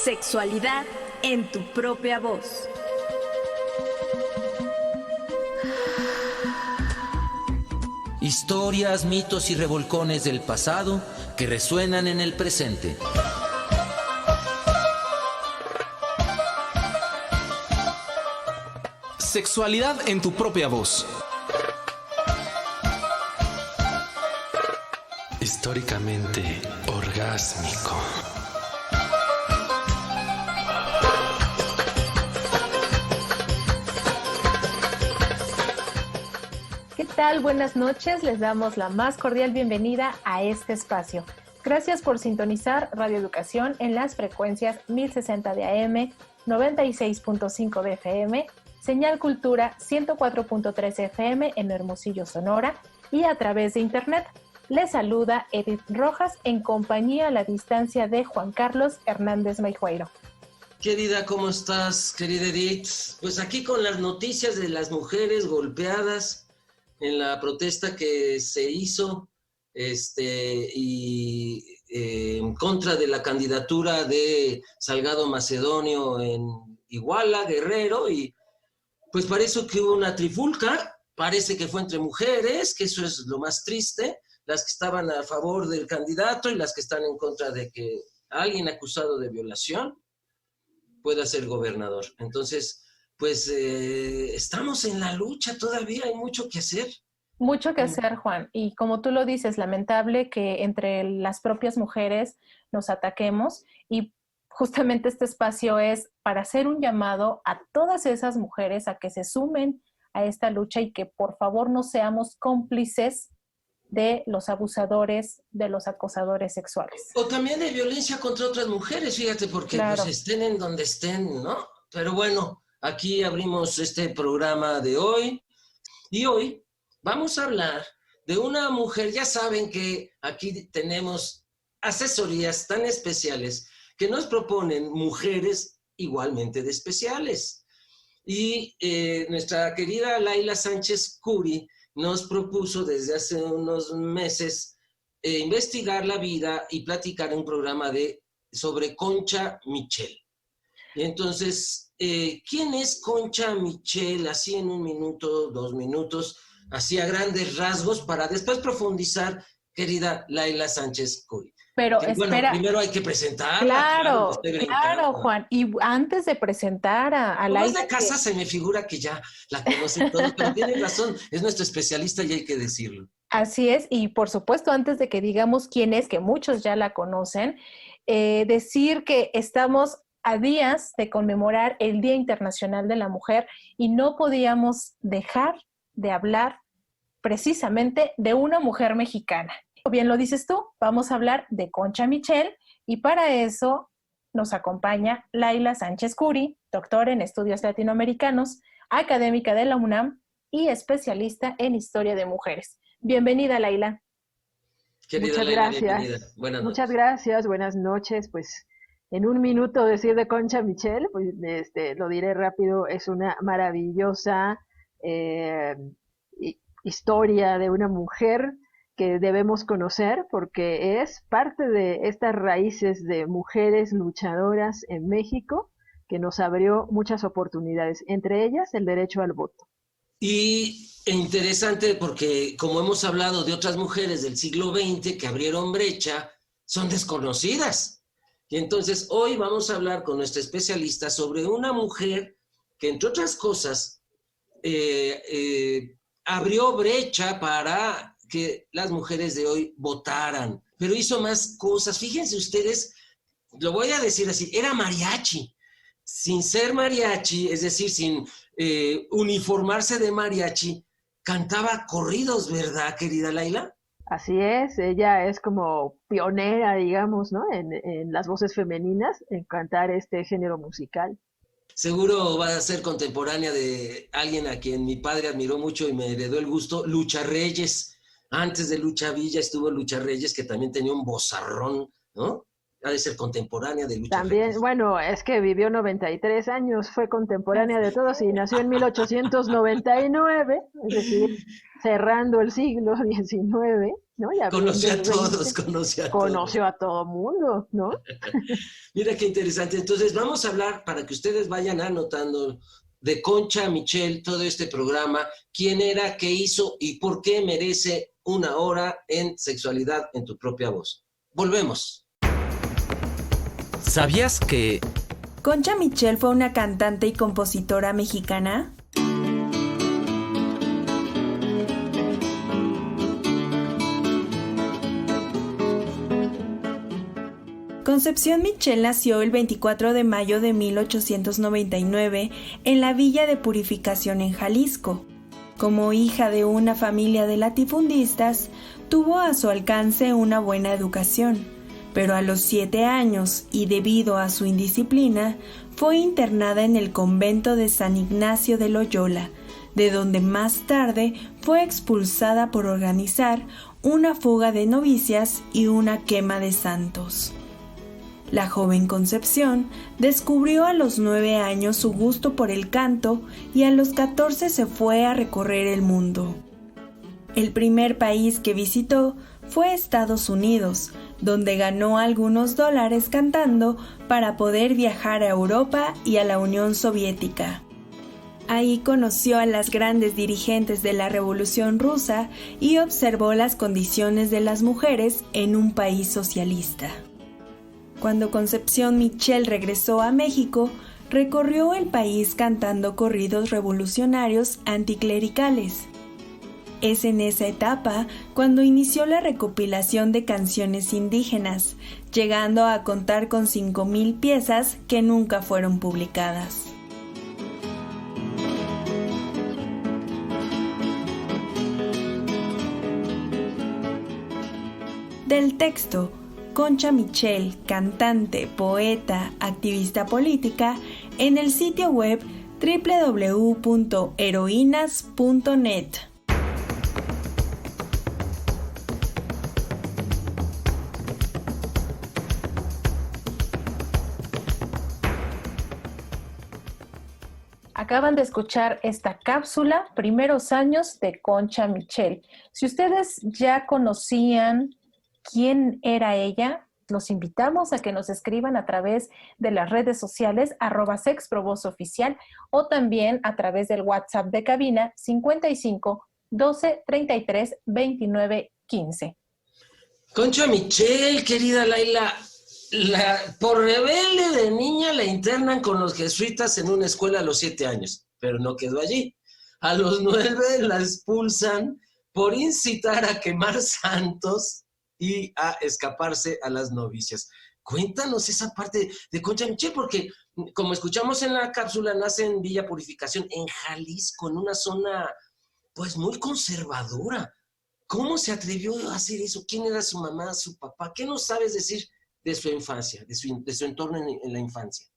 Sexualidad en tu propia voz. Historias, mitos y revolcones del pasado que resuenan en el presente. Sexualidad en tu propia voz. Históricamente orgásmico. ¿Qué tal? Buenas noches, les damos la más cordial bienvenida a este espacio. Gracias por sintonizar Radio Educación en las frecuencias 1060 de AM, 96.5 de FM, Señal Cultura 104.3 FM en Hermosillo, Sonora y a través de Internet. Les saluda Edith Rojas en compañía a la distancia de Juan Carlos Hernández Maijueiro. Querida, ¿cómo estás, querida Edith? Pues aquí con las noticias de las mujeres golpeadas en la protesta que se hizo en contra de la candidatura de Salgado Macedonio en Iguala, Guerrero, y pues parece que hubo una trifulca, parece que fue entre mujeres, que eso es lo más triste, las que estaban a favor del candidato y las que están en contra de que alguien acusado de violación pueda ser gobernador. Entonces, pues estamos en la lucha todavía, hay mucho que hacer. Mucho que hacer, Juan. Y como tú lo dices, lamentable que entre las propias mujeres nos ataquemos, y justamente este espacio es para hacer un llamado a todas esas mujeres a que se sumen a esta lucha y que por favor no seamos cómplices de los abusadores, de los acosadores sexuales. O también de violencia contra otras mujeres, fíjate, porque Claro. pues estén en donde estén, ¿no? Pero bueno, aquí abrimos este programa de hoy, y hoy vamos a hablar de una mujer. Ya saben que aquí tenemos asesorías tan especiales que nos proponen mujeres igualmente de especiales. Y nuestra querida Laila Sánchez Curi nos propuso desde hace unos meses investigar la vida y platicar un programa sobre Concha Michel. Y entonces, ¿quién es Concha Michel? Así en 1 minuto, 2 minutos, así a grandes rasgos, para después profundizar, querida Laila Sánchez Curi. Pero Bueno, espera. primero hay que presentarla. Claro, Juan. Y antes de presentar a Laila. Laila... de casa se me figura que ya la conocen todos, pero tienen razón, es nuestra especialista y hay que decirlo. Así es, y por supuesto, antes de que digamos quién es, que muchos ya la conocen, decir que estamos a días de conmemorar el Día Internacional de la Mujer y no podíamos dejar de hablar precisamente de una mujer mexicana. Bien lo dices tú, vamos a hablar de Concha Michel, y para eso nos acompaña Laila Sánchez Curi, doctora en estudios latinoamericanos, académica de la UNAM y especialista en historia de mujeres. Bienvenida, Laila. Querida Muchas Laila, gracias. bienvenida. Buenas noches. Muchas gracias, buenas noches. Pues en 1 minuto decir de Concha Michel, pues lo diré rápido, es una maravillosa historia de una mujer que debemos conocer porque es parte de estas raíces de mujeres luchadoras en México que nos abrió muchas oportunidades, entre ellas el derecho al voto. Y interesante porque como hemos hablado de otras mujeres del siglo XX que abrieron brecha, son desconocidas. Y entonces hoy vamos a hablar con nuestra especialista sobre una mujer que, entre otras cosas, abrió brecha para que las mujeres de hoy votaran, pero hizo más cosas. Fíjense ustedes, lo voy a decir así, era mariachi. Sin ser mariachi, es decir, sin uniformarse de mariachi, cantaba corridos, ¿verdad, querida Laila? Así es, ella es como pionera, digamos, ¿no? En las voces femeninas, en cantar este género musical. Seguro va a ser contemporánea de alguien a quien mi padre admiró mucho y me heredó el gusto, Lucha Reyes. Antes de Lucha Villa estuvo Lucha Reyes, que también tenía un vozarrón, ¿no? Ha de ser contemporánea de Lucha También, Reyes. bueno, es que vivió 93 años, fue contemporánea de todos y nació en 1899, es decir, cerrando el siglo XIX, ¿no? Y Conoció a abriendo el todos, XX, conoció a todos. conoció a todo mundo, ¿no? Mira qué interesante. Entonces vamos a hablar, para que ustedes vayan anotando, de Concha Michel, todo este programa, quién era, qué hizo y por qué merece una hora en Sexualidad en tu propia voz. Volvemos. ¿Sabías que Concha Michel fue una cantante y compositora mexicana? Concepción Michel nació el 24 de mayo de 1899 en la Villa de Purificación en Jalisco. Como hija de una familia de latifundistas, tuvo a su alcance una buena educación, pero a los 7 años y debido a su indisciplina, fue internada en el convento de San Ignacio de Loyola, de donde más tarde fue expulsada por organizar una fuga de novicias y una quema de santos. La joven Concepción descubrió a los 9 años su gusto por el canto y a los 14 se fue a recorrer el mundo. El primer país que visitó fue Estados Unidos, donde ganó algunos dólares cantando para poder viajar a Europa y a la Unión Soviética. Ahí conoció a las grandes dirigentes de la Revolución Rusa y observó las condiciones de las mujeres en un país socialista. Cuando Concepción Michel regresó a México, recorrió el país cantando corridos revolucionarios anticlericales. Es en esa etapa cuando inició la recopilación de canciones indígenas, llegando a contar con 5,000 piezas que nunca fueron publicadas. Del texto, Concha Michel, cantante, poeta, activista política, en el sitio web www.heroinas.net. Acaban de escuchar esta cápsula, Primeros años de Concha Michel. Si ustedes ya conocían quién era ella, los invitamos a que nos escriban a través de las redes sociales @sexproboozoficial o también a través del WhatsApp de cabina 55 12 33 29 15. Concha Michel, querida Laila, por rebelde de niña la internan con los jesuitas en una escuela a los 7 años, pero no quedó allí. A los 9 la expulsan por incitar a quemar santos y a escaparse a las novicias. Cuéntanos esa parte de Concha Michel, porque como escuchamos en la cápsula, nace en Villa Purificación, en Jalisco, en una zona pues muy conservadora. ¿Cómo se atrevió a hacer eso? ¿Quién era su mamá, su papá? ¿Qué nos sabes decir de su infancia, de su entorno en la infancia?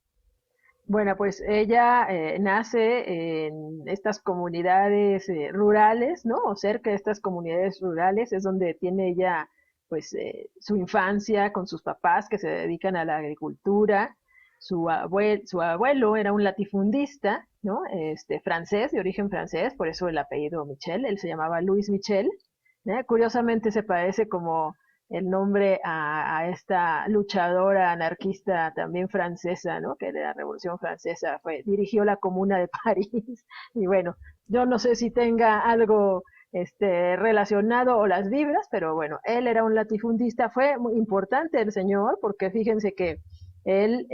Bueno, pues ella nace en estas comunidades rurales, ¿no? O cerca de estas comunidades rurales es donde tiene ella pues su infancia con sus papás que se dedican a la agricultura. Su abuelo era un latifundista, ¿no? Francés, de origen francés, por eso el apellido Michel. Él se llamaba Louis Michel. Curiosamente se parece como el nombre a esta luchadora anarquista también francesa, ¿no? Que de la Revolución Francesa dirigió la Comuna de París. Y bueno, yo no sé si tenga algo relacionado o las vibras, pero bueno, él era un latifundista. Fue muy importante el señor, porque fíjense que él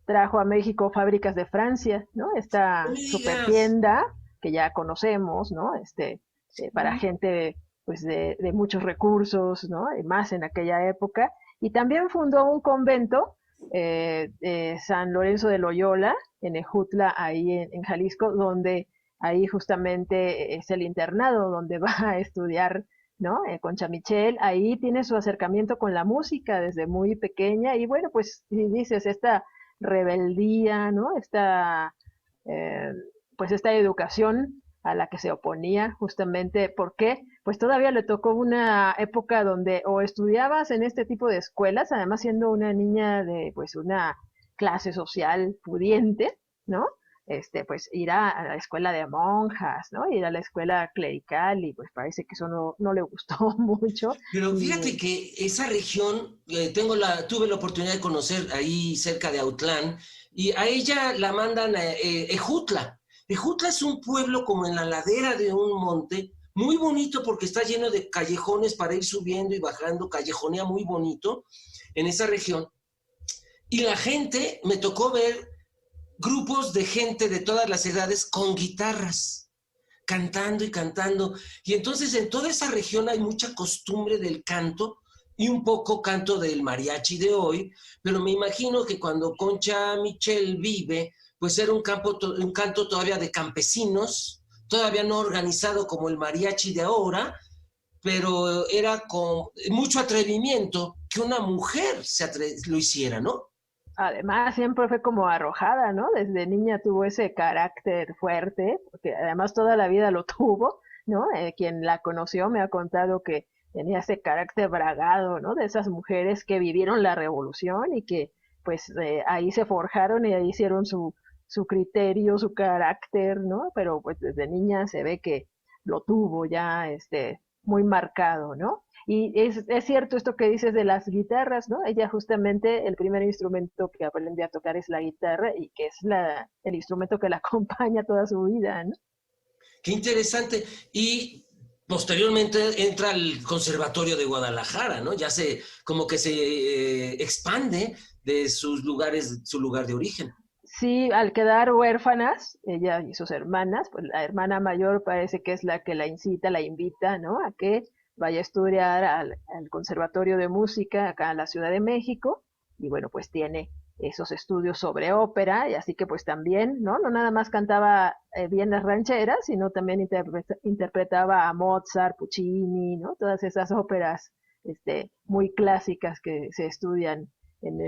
trajo a México Fábricas de Francia, ¿no? Esta super tienda que ya conocemos, ¿no? Para gente pues de muchos recursos, ¿no? Y más en aquella época. Y también fundó un convento, San Lorenzo de Loyola, en Ejutla, ahí en Jalisco, donde ahí justamente es el internado donde va a estudiar, ¿no? Concha Michel. Ahí tiene su acercamiento con la música desde muy pequeña. Y bueno, pues si dices, esta rebeldía, ¿no? Pues esta educación a la que se oponía justamente, ¿por qué? Pues todavía le tocó una época donde o estudiabas en este tipo de escuelas, además siendo una niña de pues una clase social pudiente, ¿no? pues ir a la escuela de monjas, ¿no? Ir a la escuela clerical y pues parece que eso no le gustó mucho. Pero fíjate que esa región, tuve la oportunidad de conocer ahí cerca de Autlán, y a ella la mandan a Ejutla. Ejutla es un pueblo como en la ladera de un monte, muy bonito porque está lleno de callejones para ir subiendo y bajando, callejonea muy bonito en esa región. Y la gente, me tocó ver grupos de gente de todas las edades con guitarras, cantando y cantando. Y entonces en toda esa región hay mucha costumbre del canto y un poco canto del mariachi de hoy, pero me imagino que cuando Concha Michel vive, pues era un canto todavía de campesinos, todavía no organizado como el mariachi de ahora, pero era con mucho atrevimiento que una mujer lo hiciera, ¿no? Además, siempre fue como arrojada, ¿no? Desde niña tuvo ese carácter fuerte, porque además toda la vida lo tuvo, ¿no? Quien la conoció me ha contado que tenía ese carácter bragado, ¿no? De esas mujeres que vivieron la revolución y que, pues, ahí se forjaron y ahí hicieron su criterio, su carácter, ¿no? Pero, pues, desde niña se ve que lo tuvo ya, muy marcado, ¿no? Y es cierto esto que dices de las guitarras, ¿no? Ella justamente el primer instrumento que aprende a tocar es la guitarra y que es el instrumento que la acompaña toda su vida, ¿no? Qué interesante. Y posteriormente entra al Conservatorio de Guadalajara, ¿no? Ya como que se expande de su lugar de origen. Sí, al quedar huérfanas, ella y sus hermanas, pues la hermana mayor parece que es la que la invita, ¿no? A que vaya a estudiar al Conservatorio de Música acá en la Ciudad de México, y bueno, pues tiene esos estudios sobre ópera, y así que pues también, ¿no? No nada más cantaba bien las rancheras, sino también interpretaba a Mozart, Puccini, ¿no? Todas esas óperas muy clásicas que se estudian en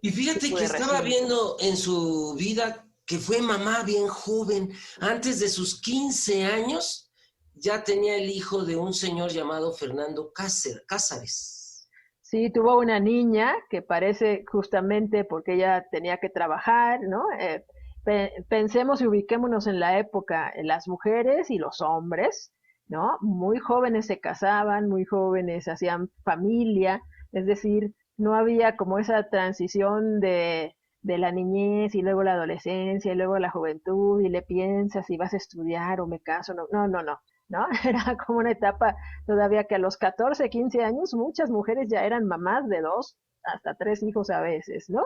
Y fíjate que estaba viendo en su vida que fue mamá bien joven, antes de sus 15 años, ya tenía el hijo de un señor llamado Fernando Cázares. Sí, tuvo una niña que parece justamente porque ella tenía que trabajar, ¿no? Pensemos y ubiquémonos en la época, las mujeres y los hombres, ¿no? Muy jóvenes se casaban, muy jóvenes hacían familia, es decir, no había como esa transición de la niñez y luego la adolescencia y luego la juventud y le piensas si vas a estudiar o me caso, ¿no? Era como una etapa todavía que a los 14, 15 años muchas mujeres ya eran mamás de 2 hasta 3 hijos a veces, ¿no?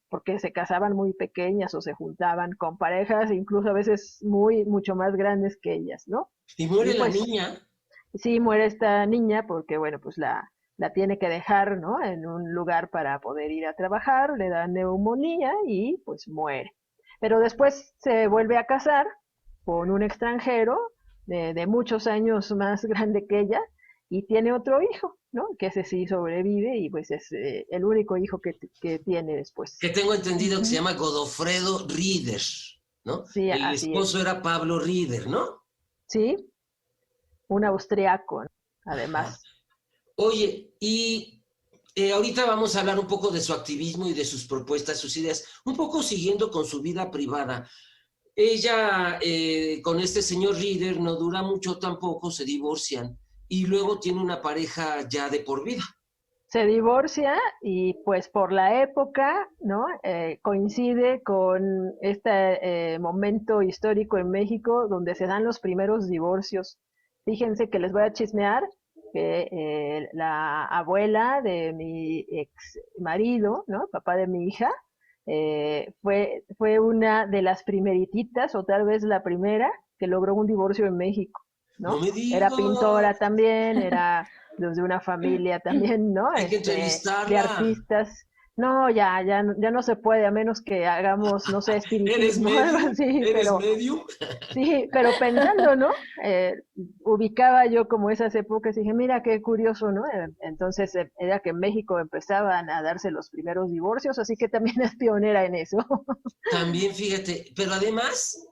Porque se casaban muy pequeñas o se juntaban con parejas, incluso a veces mucho más grandes que ellas, ¿no? ¿Y muere la niña? Sí, muere esta niña porque, bueno, pues la tiene que dejar, ¿no? En un lugar para poder ir a trabajar, le da neumonía y pues muere. Pero después se vuelve a casar con un extranjero de muchos años más grande que ella y tiene otro hijo, ¿no? Que ese sí sobrevive y pues es el único hijo que tiene después. Que tengo entendido que se llama Godofredo Rieder, ¿no? Sí, el esposo era Pablo Rieder, ¿no? Sí, un austriaco, ¿no? Además. Ajá. Oye, y ahorita vamos a hablar un poco de su activismo y de sus propuestas, sus ideas, un poco siguiendo con su vida privada. Ella con este señor Rieder no dura mucho tampoco, se divorcian y luego tiene una pareja ya de por vida. Se divorcia y pues por la época, ¿no? Coincide con este momento histórico en México donde se dan los primeros divorcios. Fíjense que les voy a chismear que la abuela de mi ex marido, ¿no? Papá de mi hija, fue una de las primerititas, o tal vez la primera, que logró un divorcio en México, ¿no? No me digas. Era pintora también, era de una familia también, ¿no? Hay que entrevistarla. De artistas. No, ya no se puede, a menos que hagamos, no sé, espiritismo. ¿Eres medium? Sí, pero pensando, ¿no? Ubicaba yo como esas épocas y dije, mira qué curioso, ¿no? Entonces era que en México empezaban a darse los primeros divorcios, así que también es pionera en eso. También, fíjate, pero además,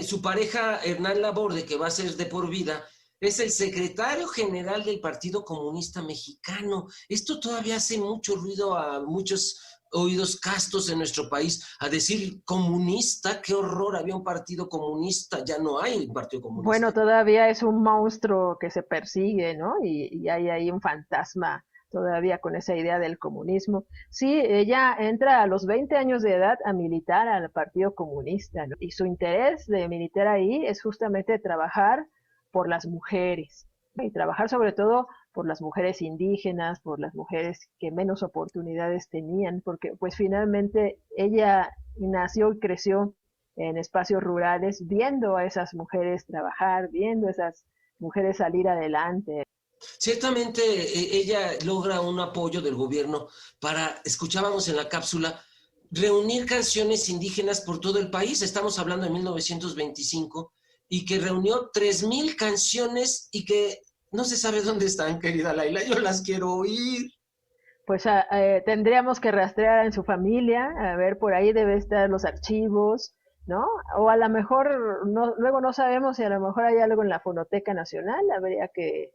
su pareja Hernán Laborde, que va a ser de por vida, es el secretario general del Partido Comunista Mexicano. Esto todavía hace mucho ruido a muchos oídos castos en nuestro país a decir comunista. ¡Qué horror! Había un partido comunista, ya no hay un partido comunista. Bueno, todavía es un monstruo que se persigue, ¿no? Y hay ahí un fantasma todavía con esa idea del comunismo. Sí, ella entra a los 20 años de edad a militar al Partido Comunista, ¿no? Y su interés de militar ahí es justamente trabajar por las mujeres, ¿no? Y trabajar sobre todo por las mujeres indígenas, por las mujeres que menos oportunidades tenían, porque pues finalmente ella nació y creció en espacios rurales, viendo a esas mujeres trabajar, viendo a esas mujeres salir adelante. Ciertamente ella logra un apoyo del gobierno para, escuchábamos en la cápsula, reunir canciones indígenas por todo el país. Estamos hablando de 1925, y que reunió 3,000 canciones y que no se sabe dónde están, querida Laila. Yo las quiero oír. Pues tendríamos que rastrear en su familia, a ver, por ahí debe estar los archivos, ¿no? O a lo mejor, no, luego no sabemos si a lo mejor hay algo en la Fonoteca Nacional, habría que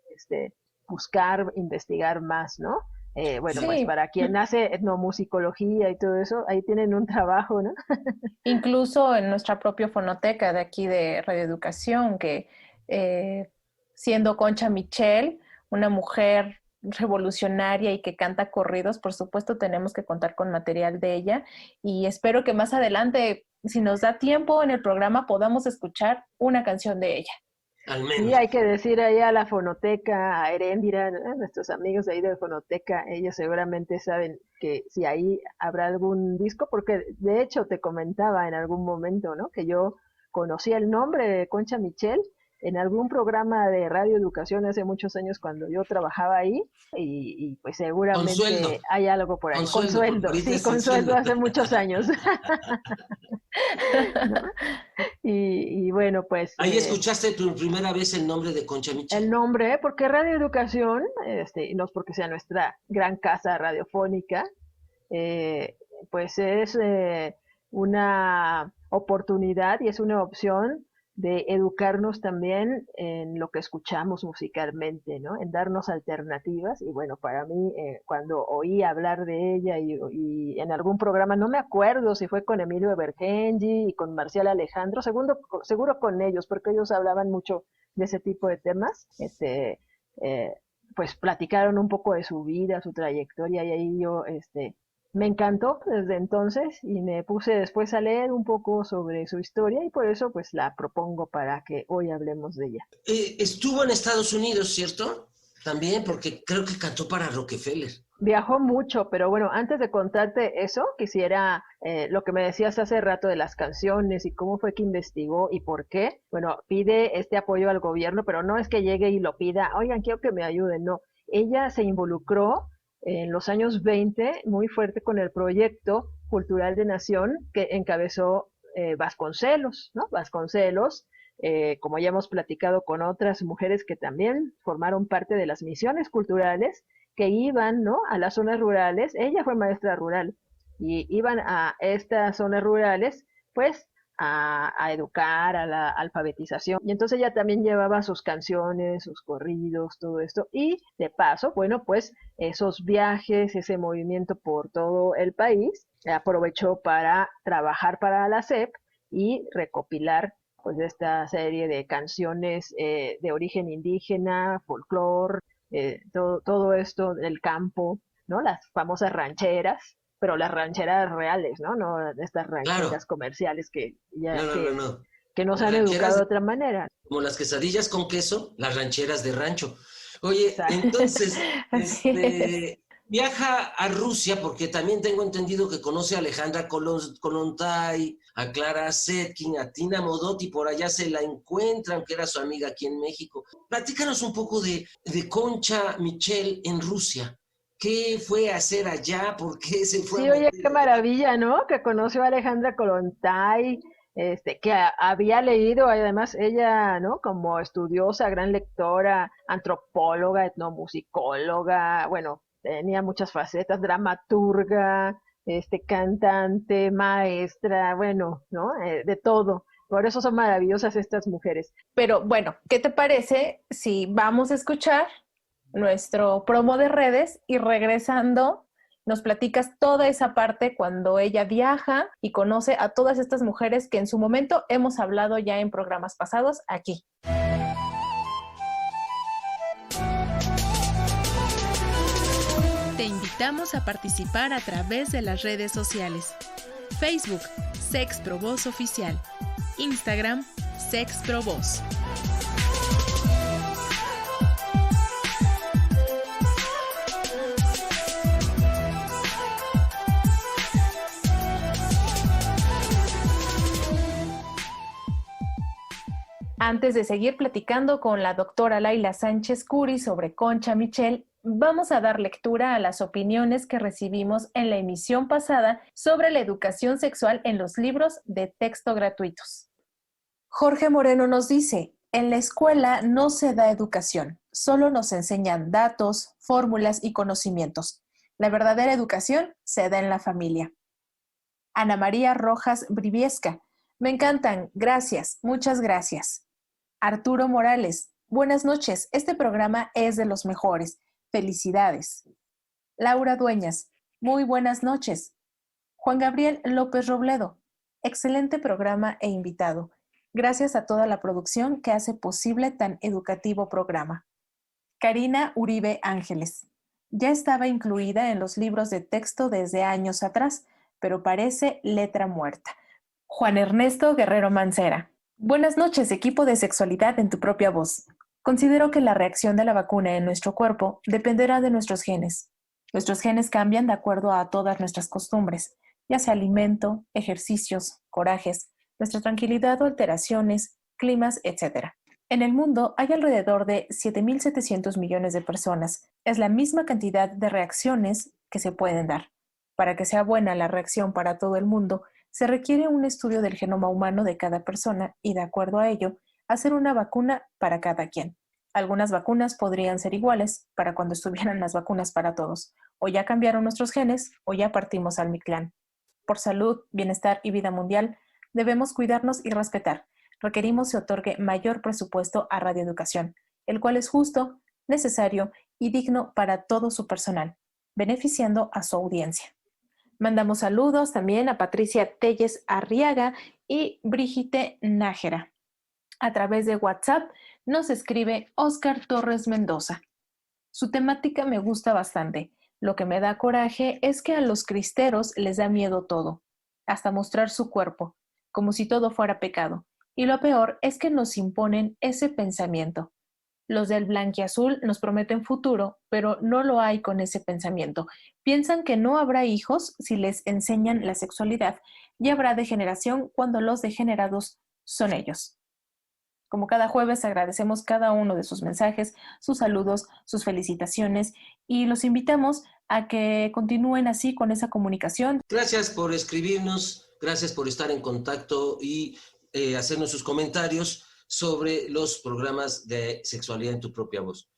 buscar, investigar más, ¿no? Bueno, Sí. Pues para quien hace etnomusicología y todo eso, ahí tienen un trabajo, ¿no? Incluso en nuestra propia fonoteca de aquí de Radioeducación, que siendo Concha Michel, una mujer revolucionaria y que canta corridos, por supuesto tenemos que contar con material de ella, y espero que más adelante, si nos da tiempo en el programa, podamos escuchar una canción de ella. Al menos. Sí, hay que decir ahí a la fonoteca, a Heréndira, ¿no? Nuestros amigos de ahí de la fonoteca, ellos seguramente saben que si ahí habrá algún disco, porque de hecho te comentaba en algún momento, ¿no? Que yo conocía el nombre de Concha Michel en algún programa de radioeducación hace muchos años cuando yo trabajaba ahí, y pues seguramente hay algo por ahí. Con sueldo, sí, con sueldo hace muchos años. ¿No? Y bueno, pues... Ahí escuchaste tu primera vez el nombre de Concha Michel. El nombre, porque Radioeducación, no es porque sea nuestra gran casa radiofónica, pues es una oportunidad y es una opción de educarnos también en lo que escuchamos musicalmente, ¿no? En darnos alternativas. Y bueno, para mí, cuando oí hablar de ella y en algún programa, no me acuerdo si fue con Emilio Evergenji y con Marcial Alejandro, seguro con ellos, porque ellos hablaban mucho de ese tipo de temas, pues platicaron un poco de su vida, su trayectoria, y ahí yo me encantó desde entonces y me puse después a leer un poco sobre su historia, y por eso pues la propongo para que hoy hablemos de ella. Estuvo en Estados Unidos, ¿cierto? También, porque creo que cantó para Rockefeller. Viajó mucho, pero bueno, antes de contarte eso, quisiera lo que me decías hace rato de las canciones y cómo fue que investigó y por qué. Bueno, pide este apoyo al gobierno, pero no es que llegue y lo pida, oigan, quiero que me ayuden, no. Ella se involucró en los años 20 muy fuerte con el proyecto cultural de Nación que encabezó Vasconcelos, ¿no? Vasconcelos, como ya hemos platicado con otras mujeres que también formaron parte de las misiones culturales, que iban, ¿no?, a las zonas rurales. Ella fue maestra rural y iban a estas zonas rurales pues a educar, a la alfabetización, y entonces ella también llevaba sus canciones, sus corridos, todo esto, y de paso, bueno, pues esos viajes, ese movimiento por todo el país, aprovechó para trabajar para la SEP y recopilar pues esta serie de canciones de origen indígena, folclore, todo esto del campo, ¿no? Las famosas rancheras, pero las rancheras reales, ¿no? No estas rancheras comerciales que ya que nos han educado de otra manera. Como las quesadillas con queso, las rancheras de rancho. Oye, entonces, viaja a Rusia porque también tengo entendido que conoce a Alejandra Kollontai, a Clara Zetkin, a Tina Modotti, por allá se la encuentran, que era su amiga aquí en México. Platícanos un poco de Concha Michel en Rusia. ¿Qué fue a hacer allá? ¿Por qué se fue? Sí, oye, qué maravilla, ¿no? Que conoció a Alejandra Kollontai, que había leído, además ella, ¿no?, como estudiosa, gran lectora, antropóloga, etnomusicóloga, bueno, tenía muchas facetas, dramaturga, cantante, maestra, bueno, ¿no? De todo. Por eso son maravillosas estas mujeres. Pero bueno, ¿qué te parece si vamos a escuchar nuestro promo de redes y regresando Nos platicas toda esa parte cuando ella viaja y conoce a todas estas mujeres que en su momento hemos hablado ya en programas pasados aquí. Te invitamos a participar a través de las redes sociales. Facebook, Sexprovoz Oficial. Instagram, Sexprovoz. Antes de seguir platicando con la doctora Laila Sánchez Curi sobre Concha Michel, vamos a dar lectura a las opiniones que recibimos en la emisión pasada sobre la educación sexual en los libros de texto gratuitos. Jorge Moreno nos dice, en la escuela no se da educación, solo nos enseñan datos, fórmulas y conocimientos. La verdadera educación se da en la familia. Ana María Rojas Briviesca, me encantan, gracias, muchas gracias. Arturo Morales, buenas noches, este programa es de los mejores. Felicidades. Laura Dueñas, muy buenas noches. Juan Gabriel López Robledo, excelente programa e invitado. Gracias a toda la producción que hace posible tan educativo programa. Karina Uribe Ángeles, ya estaba incluida en los libros de texto desde años atrás, pero parece letra muerta. Juan Ernesto Guerrero Mancera, buenas noches, equipo de Sexualidad en tu propia voz. Considero que la reacción de la vacuna en nuestro cuerpo dependerá de nuestros genes. Nuestros genes cambian de acuerdo a todas nuestras costumbres, ya sea alimento, ejercicios, corajes, nuestra tranquilidad o alteraciones, climas, etc. En el mundo hay alrededor de 7.700 millones de personas. Es la misma cantidad de reacciones que se pueden dar. Para que sea buena la reacción para todo el mundo, se requiere un estudio del genoma humano de cada persona y, de acuerdo a ello, hacer una vacuna para cada quien. Algunas vacunas podrían ser iguales para cuando estuvieran las vacunas para todos. O ya cambiaron nuestros genes o ya partimos al Mictlán. Por salud, bienestar y vida mundial, debemos cuidarnos y respetar. Requerimos se otorgue mayor presupuesto a radioeducación, el cual es justo, necesario y digno para todo su personal, beneficiando a su audiencia. Mandamos saludos también a Patricia Telles Arriaga y Brigitte Nájera. A través de WhatsApp nos escribe Óscar Torres Mendoza. Su temática me gusta bastante. Lo que me da coraje es que a los cristeros les da miedo todo, hasta mostrar su cuerpo, como si todo fuera pecado. Y lo peor es que nos imponen ese pensamiento. Los del blanquiazul nos prometen futuro, pero no lo hay con ese pensamiento. Piensan que no habrá hijos si les enseñan la sexualidad y habrá degeneración cuando los degenerados son ellos. Como cada jueves, agradecemos cada uno de sus mensajes, sus saludos, sus felicitaciones y los invitamos a que continúen así con esa comunicación. Gracias por escribirnos, gracias por estar en contacto y hacernos sus comentarios sobre los programas de Sexualidad en tu propia voz.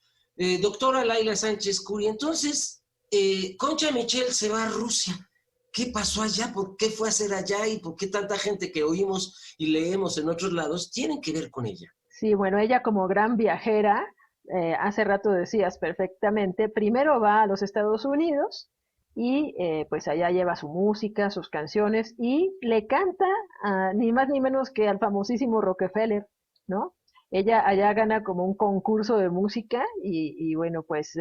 Doctora Laila Sánchez Curi, entonces, Concha Michel se va a Rusia. ¿Qué pasó allá? ¿Por qué fue a hacer allá? ¿Y por qué tanta gente que oímos y leemos en otros lados tienen que ver con ella? Sí, bueno, ella como gran viajera, hace rato decías perfectamente, primero va a los Estados Unidos y pues allá lleva su música, sus canciones y le canta ni más ni menos que al famosísimo Rockefeller, ¿no? Ella allá gana como un concurso de música y bueno, pues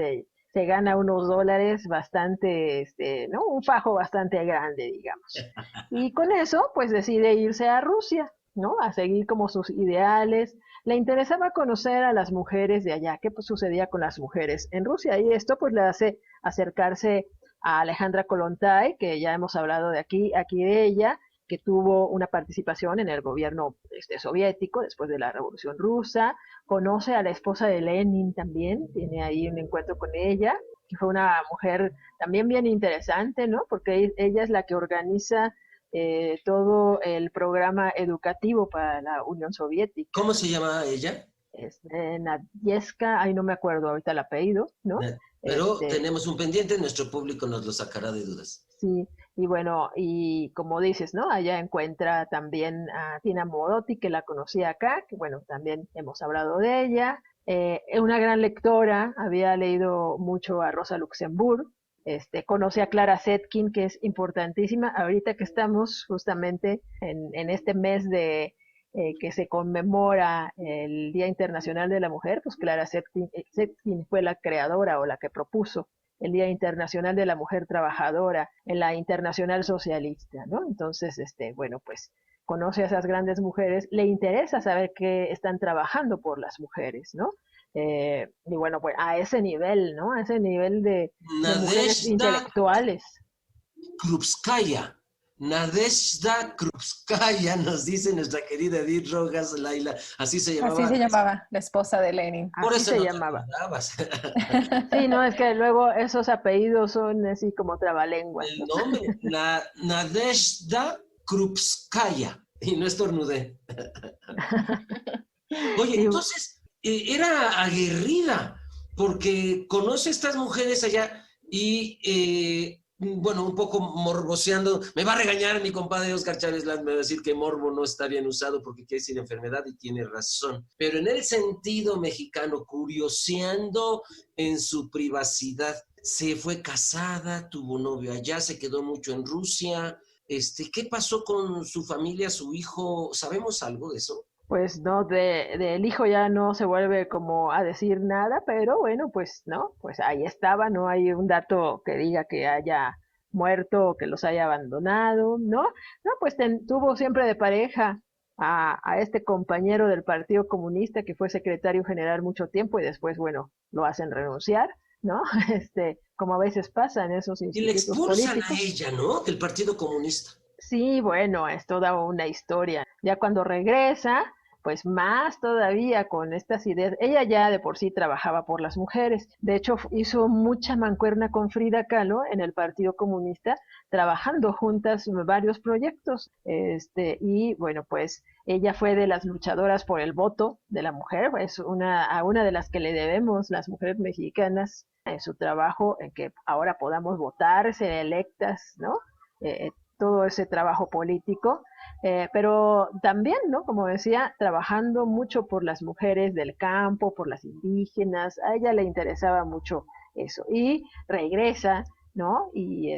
se gana unos dólares bastante, ¿no? Un fajo bastante grande, digamos. Y con eso, pues decide irse a Rusia, ¿no? A seguir como sus ideales. Le interesaba conocer a las mujeres de allá, qué pues, sucedía con las mujeres en Rusia. Y esto pues le hace acercarse a Alejandra Kollontai, que ya hemos hablado de aquí de ella, que tuvo una participación en el gobierno soviético después de la Revolución Rusa. Conoce a la esposa de Lenin también, tiene ahí un encuentro con ella, que fue una mujer también bien interesante, ¿no? Porque ella es la que organiza todo el programa educativo para la Unión Soviética. ¿Cómo se llama ella? Nadieska, ahí no me acuerdo ahorita el apellido, ¿no? Pero tenemos un pendiente, nuestro público nos lo sacará de dudas. Sí, y bueno, y como dices, ¿no? Allá encuentra también a Tina Modotti, que la conocía acá, que bueno, también hemos hablado de ella. Una gran lectora, había leído mucho a Rosa Luxemburg, conoce a Clara Zetkin, que es importantísima. Ahorita que estamos justamente en este mes de que se conmemora el Día Internacional de la Mujer, pues Clara Zetkin fue la creadora o la que propuso el Día Internacional de la Mujer Trabajadora en la Internacional Socialista, ¿no? Entonces, bueno, pues conoce a esas grandes mujeres, le interesa saber qué están trabajando por las mujeres, ¿no? Y bueno, pues a ese nivel, ¿no? A ese nivel de mujeres intelectuales. Krupskaya. Nadezhda Krupskaya, nos dice nuestra querida Edith Rojas, Laila, así se llamaba. Así se llamaba, la esposa de Lenin. Por Así eso se no llamaba. Sí, no, es que luego esos apellidos son así como trabalenguas. El nombre, Nadezhda Krupskaya, y no estornudé. Oye, entonces, era aguerrida, porque conoce a estas mujeres allá y... bueno, un poco morboseando, me va a regañar mi compadre Oscar Chávez Lanz, me va a decir que morbo no está bien usado porque quiere decir enfermedad y tiene razón, pero en el sentido mexicano, curioseando en su privacidad, se fue casada, tuvo novio allá, se quedó mucho en Rusia, ¿qué pasó con su familia, su hijo? ¿Sabemos algo de eso? Pues no, del hijo ya no se vuelve como a decir nada, pero bueno, pues no, pues ahí estaba, no hay un dato que diga que haya muerto o que los haya abandonado, ¿no? No, pues tuvo siempre de pareja a este compañero del Partido Comunista que fue secretario general mucho tiempo y después, bueno, lo hacen renunciar, ¿no? Como a veces pasa en esos institutos políticos. Y le expulsan a ella, ¿no? Del Partido Comunista. Sí, bueno, es toda una historia. Ya cuando regresa, pues más todavía con estas ideas. Ella ya de por sí trabajaba por las mujeres. De hecho, hizo mucha mancuerna con Frida Kahlo en el Partido Comunista, trabajando juntas en varios proyectos. Y bueno, pues ella fue de las luchadoras por el voto de la mujer. Es a una de las que le debemos las mujeres mexicanas en su trabajo, en que ahora podamos votar, ser electas, ¿no? Todo ese trabajo político, pero también, ¿no? Como decía, trabajando mucho por las mujeres del campo, por las indígenas, a ella le interesaba mucho eso, y regresa, ¿no? Y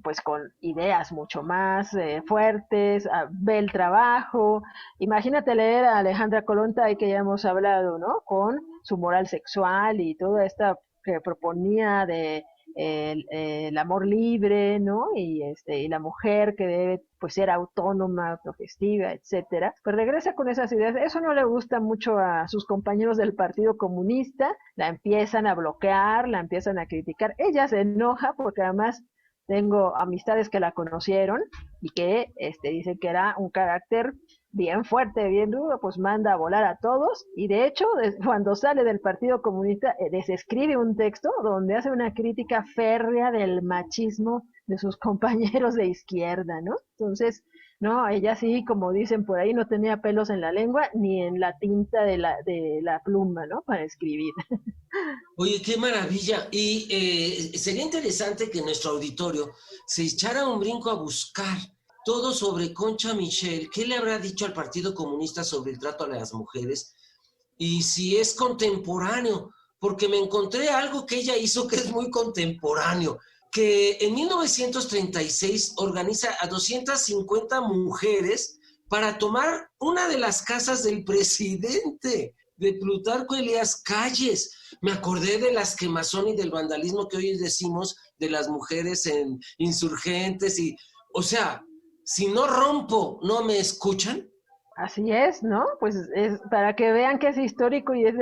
pues con ideas mucho más fuertes, ve el trabajo. Imagínate leer a Alejandra Kollontai, que ya hemos hablado, ¿no? Con su moral sexual y toda esta que proponía de el amor libre, ¿no? Y la mujer que debe pues ser autónoma, autogestiva, etcétera. Pues regresa con esas ideas. Eso no le gusta mucho a sus compañeros del Partido Comunista. La empiezan a bloquear, la empiezan a criticar. Ella se enoja porque además tengo amistades que la conocieron y que dicen que era un carácter bien fuerte, bien duro, pues manda a volar a todos, y de hecho cuando sale del Partido Comunista les escribe un texto donde hace una crítica férrea del machismo de sus compañeros de izquierda, ¿no? Entonces, no, ella sí, como dicen por ahí, no tenía pelos en la lengua ni en la tinta de la pluma, ¿no? Para escribir. Oye, qué maravilla. Y sería interesante que nuestro auditorio se echara un brinco a buscar todo sobre Concha Michel. ¿Qué le habrá dicho al Partido Comunista sobre el trato a las mujeres? Y si es contemporáneo, porque me encontré algo que ella hizo que es muy contemporáneo, que en 1936 organiza a 250 mujeres para tomar una de las casas del presidente, de Plutarco Elías Calles. Me acordé de las quemazón y del vandalismo que hoy decimos de las mujeres en insurgentes y, o sea, si no rompo, ¿no me escuchan? Así es, ¿no? Pues es para que vean que es histórico y es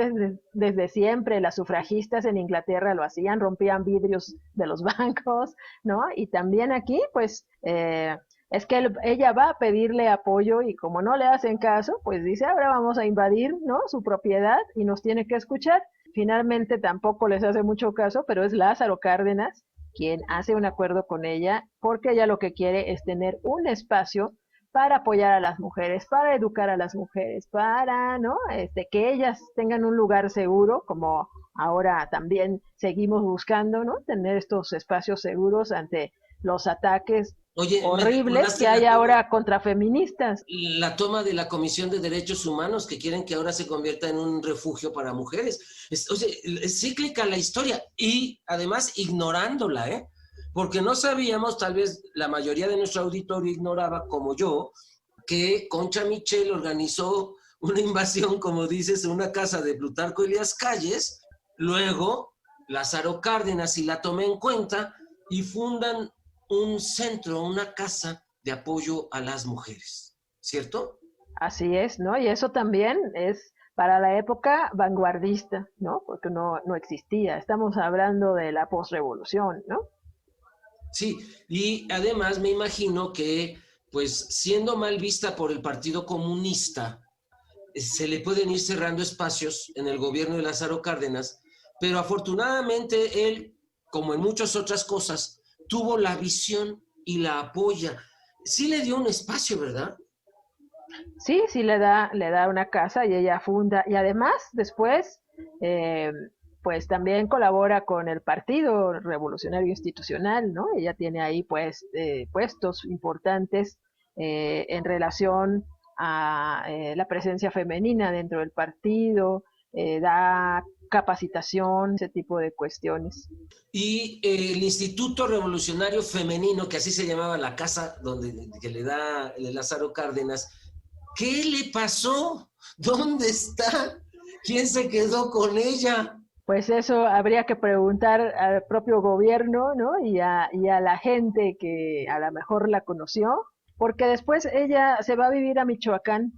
desde siempre. Las sufragistas en Inglaterra lo hacían, rompían vidrios de los bancos, ¿no? Y también aquí, pues, es que ella va a pedirle apoyo y como no le hacen caso, pues dice, ahora vamos a invadir, ¿no? Su propiedad y nos tiene que escuchar. Finalmente tampoco les hace mucho caso, pero es Lázaro Cárdenas quien hace un acuerdo con ella, porque ella lo que quiere es tener un espacio para apoyar a las mujeres, para educar a las mujeres, para, ¿no? Que ellas tengan un lugar seguro, como ahora también seguimos buscando, ¿no? Tener estos espacios seguros ante los ataques Oye, horribles que hay ahora contra feministas. La toma de la Comisión de Derechos Humanos, que quieren que ahora se convierta en un refugio para mujeres. Es cíclica la historia y además ignorándola, ¿eh? Porque no sabíamos, tal vez la mayoría de nuestro auditorio ignoraba, como yo, que Concha Michel organizó una invasión, como dices, en una casa de Plutarco Elías Calles, luego Lázaro Cárdenas y la tomé en cuenta y fundan un centro, una casa de apoyo a las mujeres, ¿cierto? Así es, ¿no? Y eso también es para la época vanguardista, ¿no? Porque no existía. Estamos hablando de la posrevolución, ¿no? Sí, y además me imagino que, pues, siendo mal vista por el Partido Comunista, se le pueden ir cerrando espacios en el gobierno de Lázaro Cárdenas, pero afortunadamente él, como en muchas otras cosas, tuvo la visión y la apoya. Sí le dio un espacio, ¿verdad? Sí, le da una casa y ella funda, y además después, pues también colabora con el Partido Revolucionario Institucional, ¿no? Ella tiene ahí, pues, puestos importantes en relación a la presencia femenina dentro del partido, da capacitación, ese tipo de cuestiones. Y el Instituto Revolucionario Femenino, que así se llamaba la casa que le da Lázaro Cárdenas, ¿qué le pasó? ¿Dónde está? ¿Quién se quedó con ella? Pues eso habría que preguntar al propio gobierno, ¿no? Y a la gente que a lo mejor la conoció, porque después ella se va a vivir a Michoacán,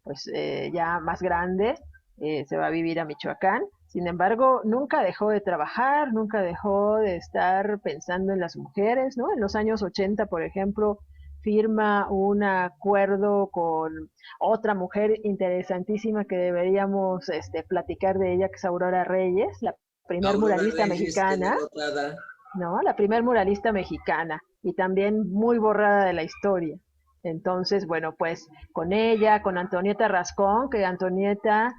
pues ya más grande, se va a vivir a Michoacán. Sin embargo, nunca dejó de trabajar, nunca dejó de estar pensando en las mujeres, ¿no? En los años 80, por ejemplo, firma un acuerdo con otra mujer interesantísima que deberíamos platicar de ella, que es Aurora Reyes, la primer muralista mexicana, ¿no? La primer muralista mexicana, y también muy borrada de la historia. Entonces, bueno, pues con ella, con Antonieta Rascón, que Antonieta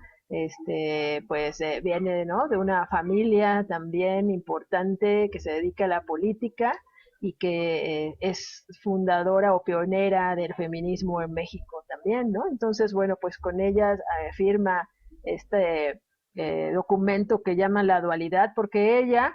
pues viene, ¿no?, de una familia también importante que se dedica a la política y que es fundadora o pionera del feminismo en México también, ¿no? Entonces, bueno, pues con ella firma este documento que llama La Dualidad, porque ella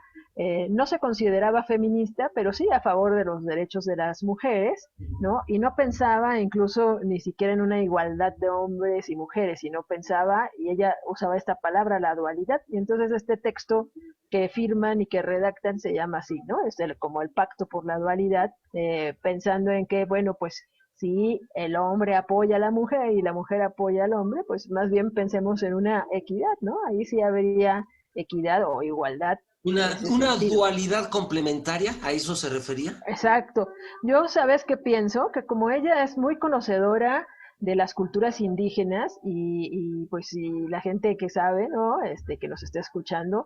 no se consideraba feminista, pero sí a favor de los derechos de las mujeres, ¿no? Y no pensaba incluso ni siquiera en una igualdad de hombres y mujeres, sino pensaba, y ella usaba esta palabra, la dualidad, y entonces este texto que firman y que redactan se llama así, ¿no? Es como el pacto por la dualidad, pensando en que, bueno, pues si el hombre apoya a la mujer y la mujer apoya al hombre, pues más bien pensemos en una equidad, ¿no? Ahí sí habría equidad o igualdad. Una dualidad complementaria, ¿a eso se refería? Exacto. Yo, ¿sabes qué pienso? Que como ella es muy conocedora de las culturas indígenas y pues si la gente que sabe, ¿no? Que nos esté escuchando,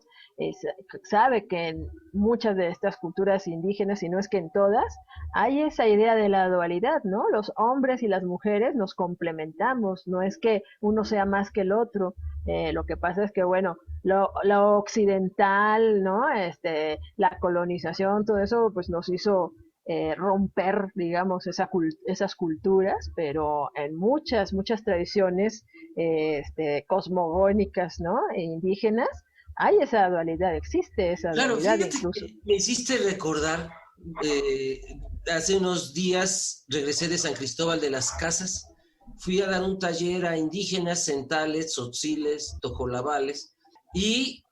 sabe que en muchas de estas culturas indígenas, y no es que en todas, hay esa idea de la dualidad, ¿no? Los hombres y las mujeres nos complementamos, no es que uno sea más que el otro. Lo que pasa es que, bueno, lo occidental, ¿no? La colonización, todo eso, pues nos hizo romper, digamos, esas culturas, pero en muchas tradiciones cosmogónicas, ¿no? E indígenas, hay esa dualidad, existe esa dualidad incluso. Me hiciste recordar, hace unos días regresé de San Cristóbal de las Casas, fui a dar un taller a indígenas, centales, tzotziles, tojolabales, y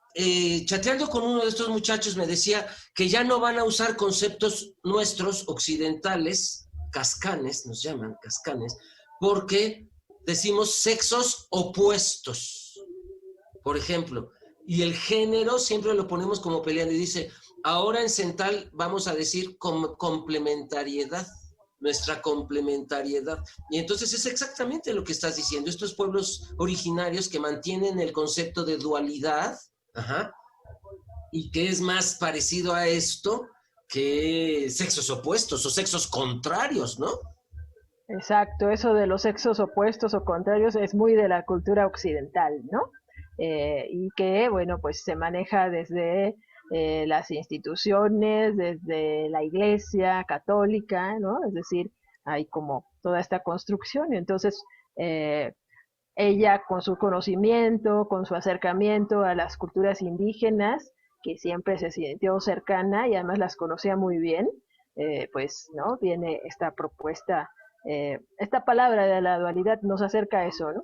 chateando con uno de estos muchachos me decía que ya no van a usar conceptos nuestros occidentales, cascanes, nos llaman cascanes, porque decimos sexos opuestos, por ejemplo, y el género siempre lo ponemos como peleando, y dice, ahora en central vamos a decir complementariedad, nuestra complementariedad. Y entonces es exactamente lo que estás diciendo, estos pueblos originarios que mantienen el concepto de dualidad, y que es más parecido a esto que sexos opuestos o sexos contrarios, ¿no? Exacto, eso de los sexos opuestos o contrarios es muy de la cultura occidental, ¿no? Y que, bueno, pues se maneja desde las instituciones, desde la Iglesia católica, ¿no? Es decir, hay como toda esta construcción. Y entonces, ella con su conocimiento, con su acercamiento a las culturas indígenas, que siempre se sintió cercana y además las conocía muy bien, pues, ¿no? Viene esta propuesta, esta palabra de la dualidad nos acerca a eso, ¿no?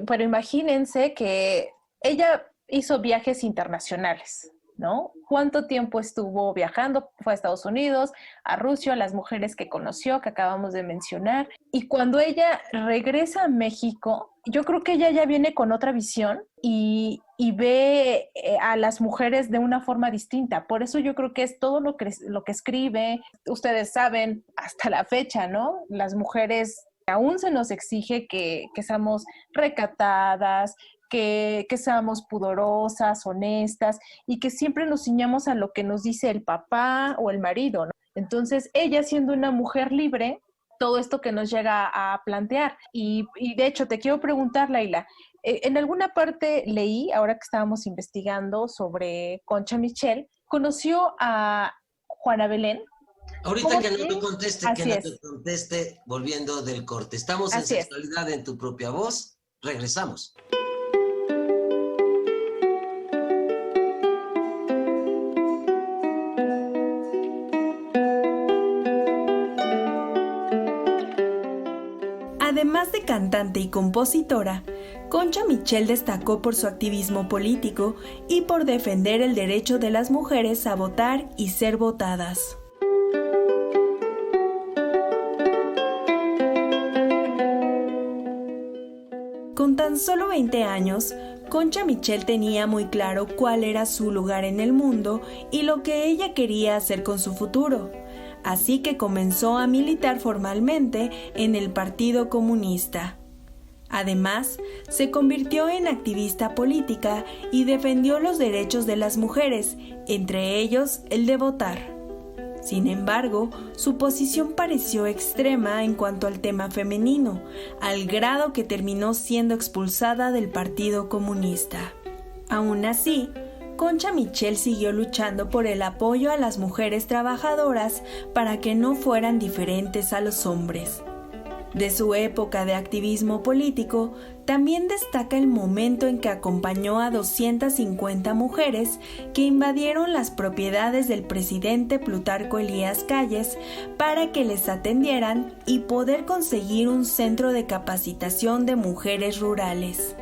Pero imagínense que ella hizo viajes internacionales, ¿no? ¿Cuánto tiempo estuvo viajando? Fue a Estados Unidos, a Rusia, a las mujeres que conoció, que acabamos de mencionar. Y cuando ella regresa a México, yo creo que ella ya viene con otra visión y ve a las mujeres de una forma distinta. Por eso yo creo que es todo lo que escribe. Ustedes saben, hasta la fecha, ¿no? Las mujeres aún se nos exige que seamos recatadas, que seamos pudorosas, honestas y que siempre nos ciñamos a lo que nos dice el papá o el marido, ¿no? Entonces, ella siendo una mujer libre, todo esto que nos llega a plantear. Y de hecho, te quiero preguntar, Laila, en alguna parte leí, ahora que estábamos investigando sobre Concha Michel, ¿conoció a Juana Belén? Ahorita que no te conteste, volviendo del corte. Estamos en Sexualidad en tu propia voz. Regresamos. Además de cantante y compositora, Concha Michel destacó por su activismo político y por defender el derecho de las mujeres a votar y ser votadas. Con tan solo 20 años, Concha Michel tenía muy claro cuál era su lugar en el mundo y lo que ella quería hacer con su futuro. Así que comenzó a militar formalmente en el Partido Comunista. Además, se convirtió en activista política y defendió los derechos de las mujeres, entre ellos el de votar. Sin embargo, su posición pareció extrema en cuanto al tema femenino, al grado que terminó siendo expulsada del Partido Comunista. Aún así, Concha Michel siguió luchando por el apoyo a las mujeres trabajadoras para que no fueran diferentes a los hombres. De su época de activismo político, también destaca el momento en que acompañó a 250 mujeres que invadieron las propiedades del presidente Plutarco Elías Calles para que les atendieran y poder conseguir un centro de capacitación de mujeres rurales.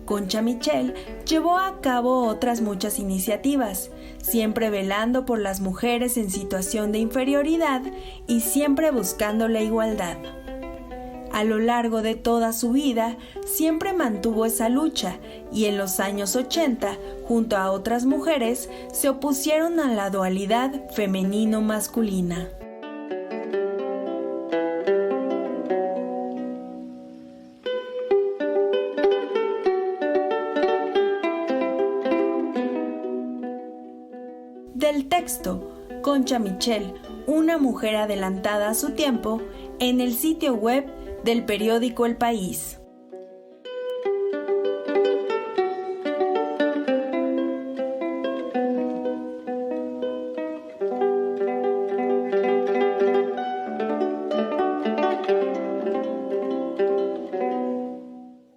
Concha Michel llevó a cabo otras muchas iniciativas, siempre velando por las mujeres en situación de inferioridad y siempre buscando la igualdad. A lo largo de toda su vida, siempre mantuvo esa lucha y en los años 80, junto a otras mujeres, se opusieron a la dualidad femenino-masculina. Del texto, Concha Michel, una mujer adelantada a su tiempo, en el sitio web del periódico El País.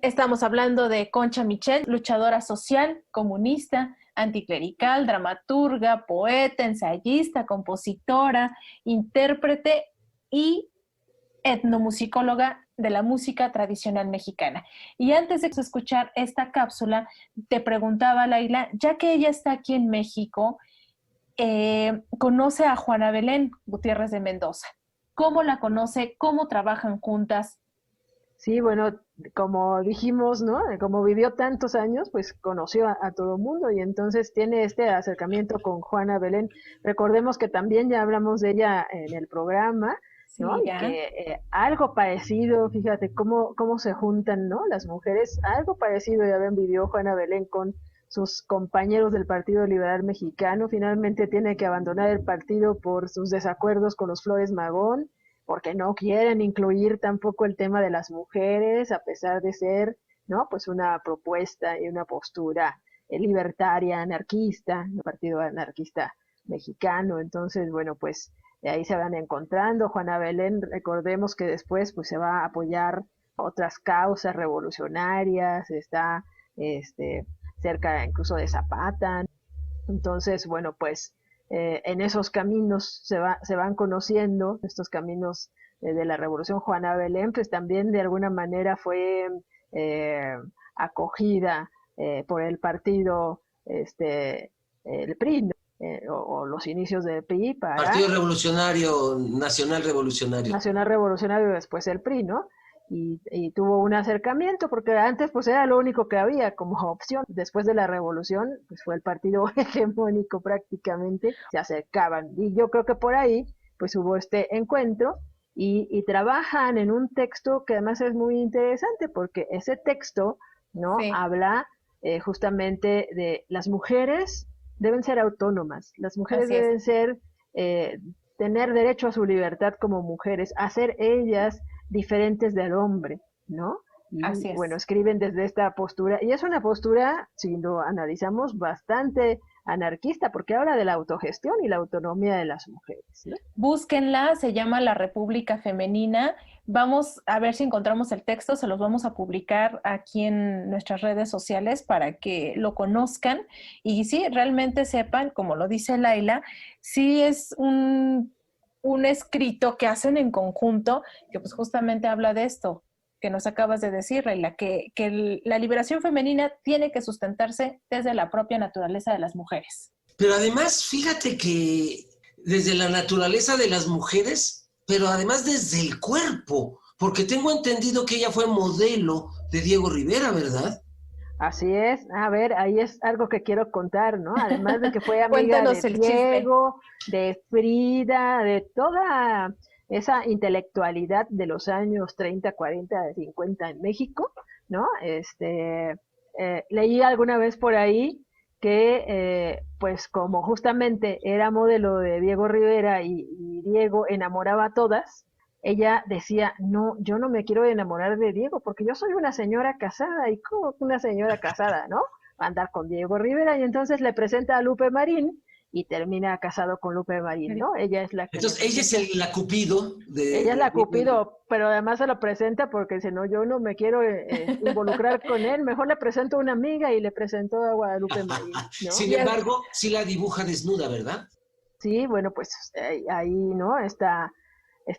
Estamos hablando de Concha Michel, luchadora social, comunista, anticlerical, dramaturga, poeta, ensayista, compositora, intérprete y etnomusicóloga de la música tradicional mexicana. Y antes de escuchar esta cápsula, te preguntaba, Laila, ya que ella está aquí en México, conoce a Juana Belén Gutiérrez de Mendoza. ¿Cómo la conoce? ¿Cómo trabajan juntas? Sí, bueno, como dijimos, ¿no? Como vivió tantos años, pues conoció a todo mundo y entonces tiene este acercamiento con Juana Belén. Recordemos que también ya hablamos de ella en el programa, ¿no? Sí, y que algo parecido, fíjate cómo se juntan, ¿no? Las mujeres, algo parecido ya vivió Juana Belén con sus compañeros del Partido Liberal Mexicano. Finalmente tiene que abandonar el partido por sus desacuerdos con los Flores Magón, porque no quieren incluir tampoco el tema de las mujeres, a pesar de ser, ¿no? Pues una propuesta y una postura libertaria, anarquista, el Partido Anarquista Mexicano. Entonces, bueno, pues ahí se van encontrando. Juana Belén, recordemos que después pues se va a apoyar otras causas revolucionarias, está cerca incluso de Zapata. Entonces, bueno, pues en esos caminos se van conociendo, estos caminos de la Revolución. Juana Belén, pues también de alguna manera fue acogida por el partido, el PRI, ¿no? O los inicios del PRI para... Partido Revolucionario, Nacional Revolucionario. Nacional Revolucionario, después el PRI, ¿no? Y tuvo un acercamiento, porque antes pues era lo único que había como opción. Después de la revolución, pues fue el partido hegemónico prácticamente, se acercaban. Y yo creo que por ahí pues hubo este encuentro y trabajan en un texto que además es muy interesante, porque ese texto, ¿no? Sí. Habla justamente de las mujeres deben ser autónomas, las mujeres Así es. deben ser, tener derecho a su libertad como mujeres, a ser ellas diferentes del hombre, ¿no? Y Así es. bueno, escriben desde esta postura, y es una postura, si lo analizamos, bastante anarquista, porque habla de la autogestión y la autonomía de las mujeres, ¿no? Búsquenla, se llama La República Femenina. Vamos a ver si encontramos el texto, se los vamos a publicar aquí en nuestras redes sociales para que lo conozcan y sí, realmente sepan, como lo dice Laila, sí es un escrito que hacen en conjunto, que pues justamente habla de esto que nos acabas de decir, Laila, que la liberación femenina tiene que sustentarse desde la propia naturaleza de las mujeres. Pero además, fíjate que desde la naturaleza de las mujeres, pero además desde el cuerpo, porque tengo entendido que ella fue modelo de Diego Rivera, ¿verdad? Así es. A ver, ahí es algo que quiero contar, ¿no? Además de que fue amiga Cuéntanos de el chisme. Diego, de Frida, de toda esa intelectualidad de los años 30, 40, 50 en México, ¿no? Leí alguna vez por ahí que, pues como justamente era modelo de Diego Rivera y Diego enamoraba a todas, ella decía, no, yo no me quiero enamorar de Diego porque yo soy una señora casada. ¿Y cómo una señora casada, no? Va a andar con Diego Rivera. Y entonces le presenta a Lupe Marín y termina casado con Lupe Marín, ¿no? Ella es la que... Entonces, ella es la Cupido de... Ella es la Cupido, pero además se lo presenta porque dice, no, yo no me quiero involucrar con él, mejor le presento a una amiga y le presentó a Guadalupe Marín, ¿no? Sin embargo, sí la dibuja desnuda, ¿verdad? Sí, bueno, pues ahí, ¿no? Esta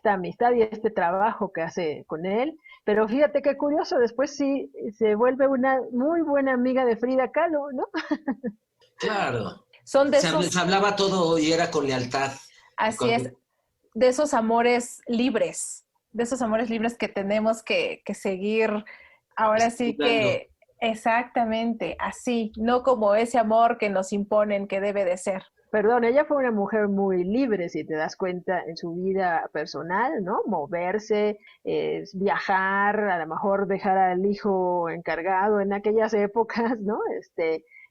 amistad y este trabajo que hace con él. Pero fíjate qué curioso, después sí se vuelve una muy buena amiga de Frida Kahlo, ¿no? Claro. Son de Se hablaba todo y era con lealtad. Así es, de esos amores libres que tenemos que seguir, ahora sí que, exactamente, así, no como ese amor que nos imponen que debe de ser. Perdón, ella fue una mujer muy libre, si te das cuenta, en su vida personal, ¿no? Moverse, viajar, a lo mejor dejar al hijo encargado en aquellas épocas, ¿no?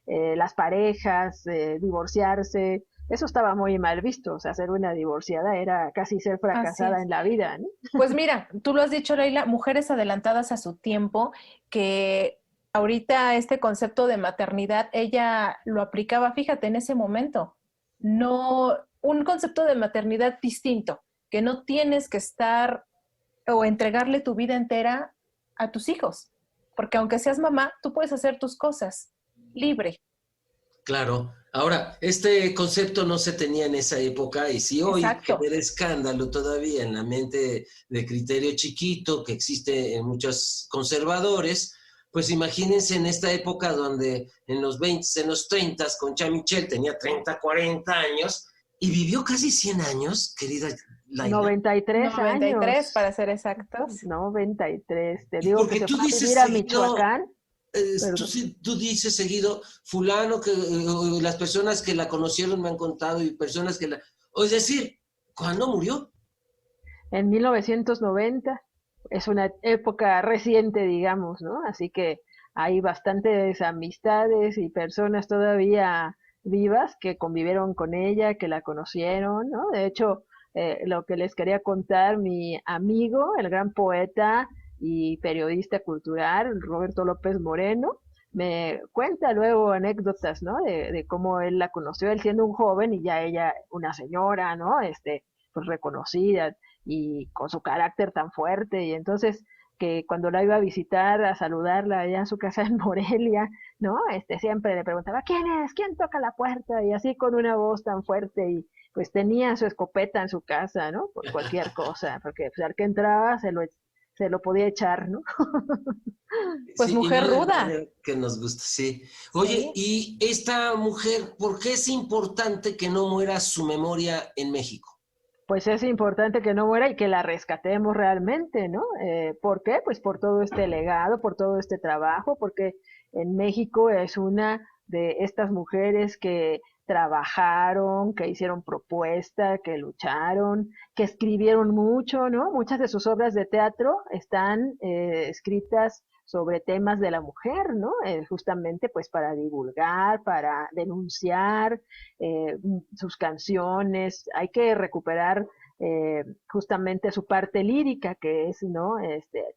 Las parejas, divorciarse, eso estaba muy mal visto, o sea, ser una divorciada era casi ser fracasada en la vida, ¿no? Pues mira, tú lo has dicho, Leila, mujeres adelantadas a su tiempo, que ahorita este concepto de maternidad, ella lo aplicaba, fíjate, en ese momento. No, un concepto de maternidad distinto, que no tienes que estar o entregarle tu vida entera a tus hijos, porque aunque seas mamá, tú puedes hacer tus cosas libre. Claro. Ahora, este concepto no se tenía en esa época y si hoy genera escándalo todavía en la mente de Criterio Chiquito que existe en muchos conservadores, pues imagínense en esta época donde en los 20, en los 30, Concha Michel tenía 30, 40 años y vivió casi 100 años, querida Laila. 93 años. 93 para ser exactos. 93. Te digo que se tú fue a dices vivir a seguido, Michoacán. tú dices seguido, fulano, que las personas que la conocieron me han contado y personas que la... Es decir, ¿cuándo murió? En 1990. Es una época reciente, digamos, ¿no? Así que hay bastantes amistades y personas todavía vivas que convivieron con ella, que la conocieron, ¿no? De hecho, lo que les quería contar, mi amigo, el gran poeta y periodista cultural, Roberto López Moreno, me cuenta luego anécdotas, ¿no? De cómo él la conoció, él siendo un joven y ya ella una señora, ¿no? Pues reconocida y con su carácter tan fuerte. Y entonces que cuando la iba a visitar, a saludarla allá en su casa en Morelia, ¿no? Siempre le preguntaba, ¿quién es? ¿Quién toca la puerta? Y así con una voz tan fuerte y pues tenía su escopeta en su casa, ¿no? Por cualquier cosa, porque pues, al que entraba se lo podía echar, ¿no? Pues Sí, y mujer no de ruda. manera que nos gusta, sí. Oye, y esta mujer, ¿por qué es importante que no muera su memoria en México? Pues es importante que no muera y que la rescatemos realmente, ¿no? ¿Por qué? Pues por todo este legado, por todo este trabajo, porque en México es una de estas mujeres que trabajaron, que hicieron propuesta, que lucharon, que escribieron mucho, ¿no? Muchas de sus obras de teatro están escritas sobre temas de la mujer, ¿no? Justamente pues para divulgar, para denunciar, sus canciones, hay que recuperar justamente su parte lírica, que es, ¿no?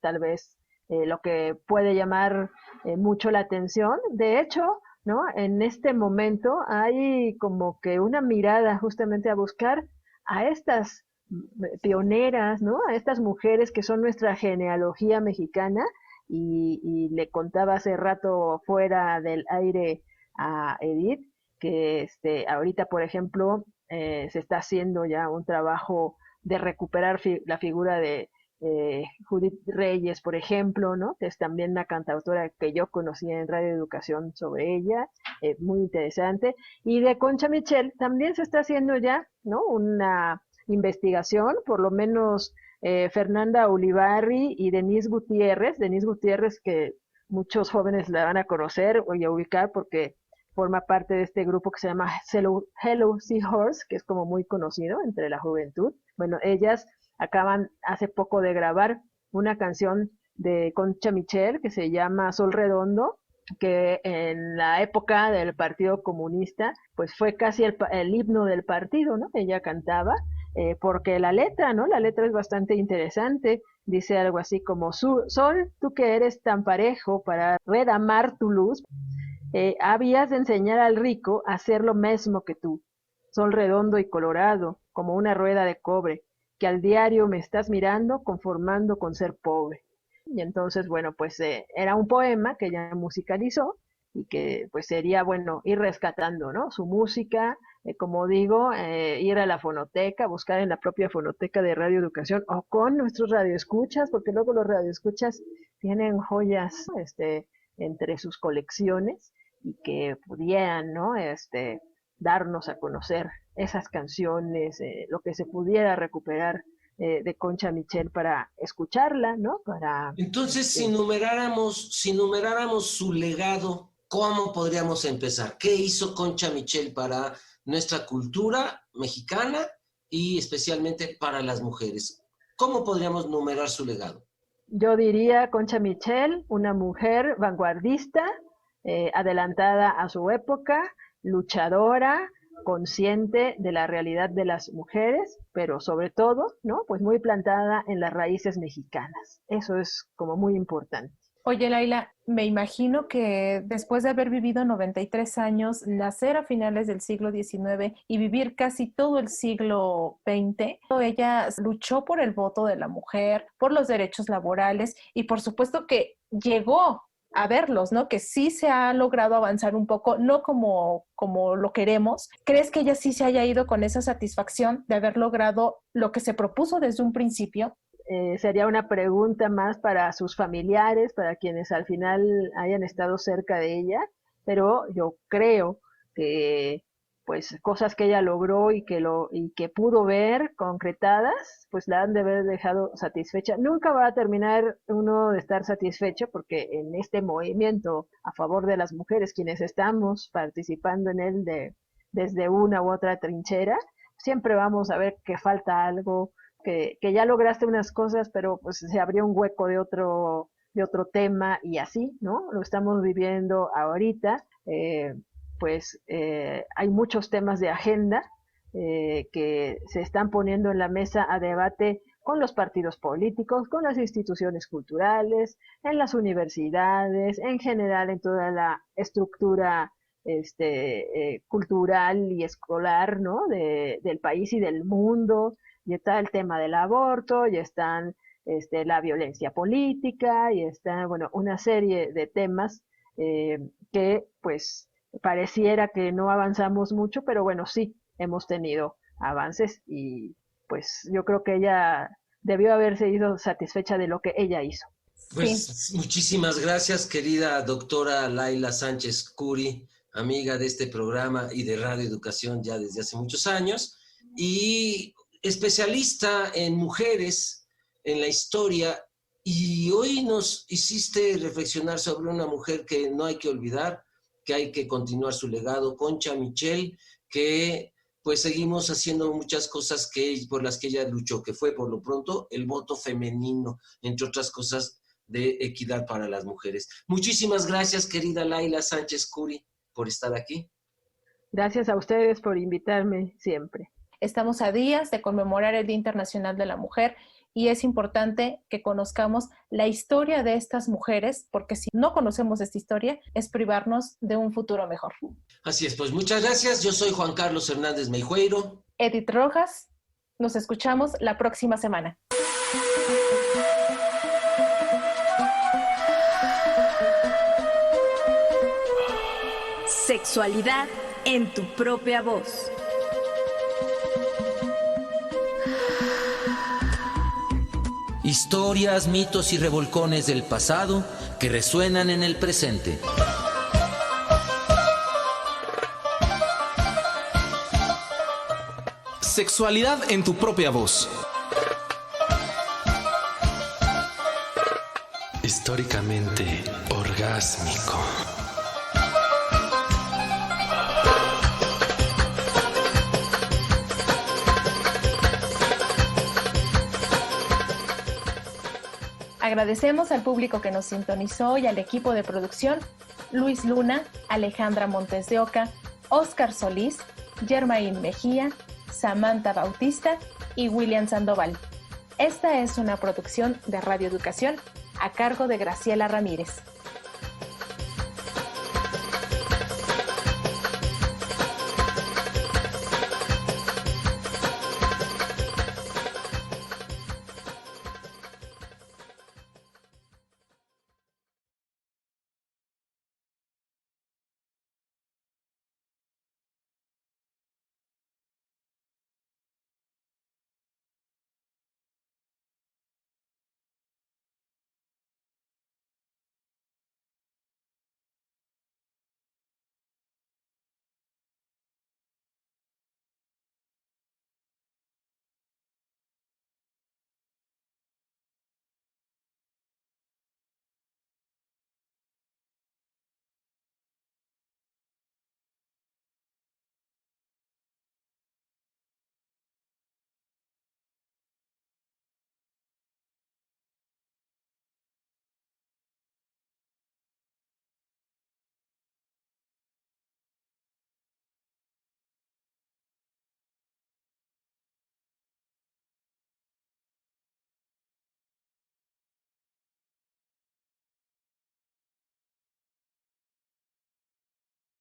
Tal vez lo que puede llamar mucho la atención. De hecho, ¿no? En este momento hay como que una mirada justamente a buscar a estas pioneras, ¿no? A estas mujeres que son nuestra genealogía mexicana y le contaba hace rato fuera del aire a Edith que ahorita, por ejemplo, se está haciendo ya un trabajo de recuperar la figura de Judith Reyes, por ejemplo, ¿no? Que es también una cantautora que yo conocí en Radio Educación sobre ella, muy interesante. Y de Concha Michel también se está haciendo ya, ¿no? Una investigación, por lo menos Fernanda Ulibarri y Denise Gutiérrez que muchos jóvenes la van a conocer y a ubicar porque forma parte de este grupo que se llama Hello Seahorse, que es como muy conocido entre la juventud. Bueno, ellas acaban hace poco de grabar una canción de Concha Michel que se llama Sol Redondo, que en la época del Partido Comunista, pues fue casi el himno del partido, ¿no? Ella cantaba, porque la letra, ¿no? La letra es bastante interesante, dice algo así como, Sol, tú que eres tan parejo para redamar tu luz, habías de enseñar al rico a hacer lo mismo que tú, sol redondo y colorado, como una rueda de cobre, que al diario me estás mirando conformando con ser pobre. Y entonces, bueno, pues era un poema que ella musicalizó y que pues sería bueno ir rescatando, ¿no? Su música, como digo, ir a la fonoteca, buscar en la propia fonoteca de Radio Educación o con nuestros radioescuchas, porque luego los radioescuchas tienen joyas, entre sus colecciones y que pudieran, ¿no? Darnos a conocer esas canciones, lo que se pudiera recuperar de Concha Michel para escucharla, ¿no? Entonces, si numeráramos su legado, ¿cómo podríamos empezar? ¿Qué hizo Concha Michel para nuestra cultura mexicana y especialmente para las mujeres? ¿Cómo podríamos numerar su legado? Yo diría Concha Michel, una mujer vanguardista, adelantada a su época, luchadora, consciente de la realidad de las mujeres, pero sobre todo, ¿no? Pues muy plantada en las raíces mexicanas. Eso es como muy importante. Oye, Laila, me imagino que después de haber vivido 93 años, nacer a finales del siglo XIX y vivir casi todo el siglo XX, ella luchó por el voto de la mujer, por los derechos laborales y por supuesto que llegó a verlos, ¿no? Que sí se ha logrado avanzar un poco, no como lo queremos. ¿Crees que ella sí se haya ido con esa satisfacción de haber logrado lo que se propuso desde un principio? Sería una pregunta más para sus familiares, para quienes al final hayan estado cerca de ella, pero yo creo que pues cosas que ella logró y que pudo ver concretadas, pues la han de haber dejado satisfecha. Nunca va a terminar uno de estar satisfecho porque en este movimiento a favor de las mujeres, quienes estamos participando en él desde una u otra trinchera, siempre vamos a ver que falta algo, que ya lograste unas cosas, pero pues se abrió un hueco de otro tema y así, ¿no? Lo estamos viviendo ahorita. Hay muchos temas de agenda que se están poniendo en la mesa a debate con los partidos políticos, con las instituciones culturales, en las universidades, en general en toda la estructura cultural y escolar, ¿no? del país y del mundo. Y está el tema del aborto, y están la violencia política, y está, bueno, una serie de temas que pues pareciera que no avanzamos mucho, pero bueno, sí hemos tenido avances, y pues yo creo que ella debió haberse ido satisfecha de lo que ella hizo. Pues Sí. muchísimas gracias, querida doctora Laila Sánchez Curi, amiga de este programa y de Radio Educación ya desde hace muchos años, y especialista en mujeres, en la historia, y hoy nos hiciste reflexionar sobre una mujer que no hay que olvidar, que hay que continuar su legado, Concha Michel, que pues seguimos haciendo muchas cosas por las que ella luchó, que fue por lo pronto el voto femenino, entre otras cosas de equidad para las mujeres. Muchísimas gracias, querida Laila Sánchez Curi, por estar aquí. Gracias a ustedes por invitarme siempre. Estamos a días de conmemorar el Día Internacional de la Mujer y es importante que conozcamos la historia de estas mujeres, porque si no conocemos esta historia, es privarnos de un futuro mejor. Así es, pues muchas gracias. Yo soy Juan Carlos Hernández Meijueiro. Edith Rojas, nos escuchamos la próxima semana. Sexualidad en tu propia voz. Historias, mitos y revolcones del pasado que resuenan en el presente. Sexualidad en tu propia voz. Históricamente orgásmico. Agradecemos al público que nos sintonizó y al equipo de producción: Luis Luna, Alejandra Montes de Oca, Óscar Solís, Germain Mejía, Samantha Bautista y William Sandoval. Esta es una producción de Radio Educación a cargo de Graciela Ramírez.